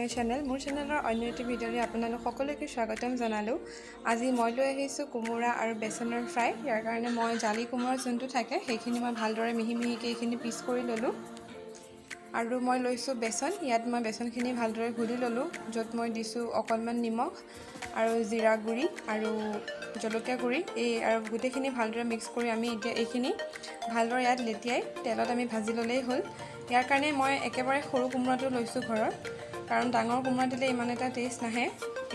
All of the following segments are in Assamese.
মাই চেনেল মোৰ চেনেলৰ অন্য এটা ভিডিঅ'লৈ আপোনালোক সকলোকে স্বাগতম জনালোঁ। আজি মই লৈ আহিছোঁ কোমোৰা আৰু বেচনৰ ফ্ৰাই। ইয়াৰ কাৰণে মই জালি কোমোৰা যোনটো থাকে সেইখিনি মই ভালদৰে মিহি মিহিকৈ এইখিনি পিচ কৰি ল'লোঁ। আৰু মই লৈছোঁ বেচন। ইয়াত মই বেচনখিনি ভালদৰে ঘুলি ল'লোঁ, য'ত মই দিছোঁ অকণমান নিমখ আৰু জিৰা গুড়ি আৰু জলকীয়া গুড়ি আৰু গোটেইখিনি ভালদৰে মিক্স কৰি আমি এতিয়া এইখিনি ভালদৰে ইয়াত লেটিয়াই তেলত আমি ভাজি ল'লেই হ'ল। ইয়াৰ কাৰণে মই একেবাৰে সৰু কোমোৰাটো লৈছোঁ ঘৰৰ, কাৰণ ডাঙৰ কোমোৰা দিলে ইমান এটা টেষ্ট নাহে।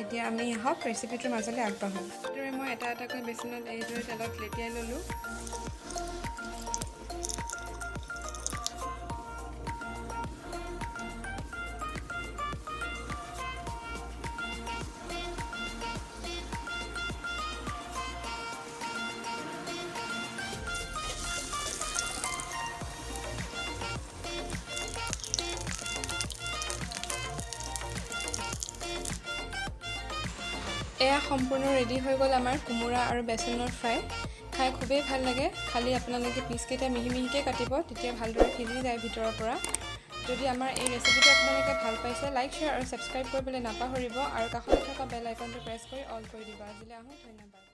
এতিয়া আমি আহক ৰেচিপিটোৰ মাজলৈ আগবাঢ়োঁ। এইদৰে মই এটা এটাকৈ বেচনত এইদৰে তেলত লেটিয়াই ল'লোঁ। এয়া সম্পূৰ্ণ ৰেডি হৈ গ'ল আমাৰ কোমোৰা আৰু বেচনৰ ফ্ৰাই। খাই খুবেই ভাল লাগে। খালি আপোনালোকে পিচকেইটা মিহি মিহিকৈ কাটিব, তেতিয়া ভালদৰে সিজি যায় ভিতৰৰ পৰা। যদি আমাৰ এই ৰেচিপিটো আপোনালোকে ভাল পাইছে, লাইক, শ্বেয়াৰ আৰু ছাবস্ক্ৰাইব কৰিবলৈ নাপাহৰিব আৰু কাষতে থকা বেল আইকনটো প্ৰেছ কৰি অল কৰি দিব। আজিলৈ আহোঁ, ধন্যবাদ।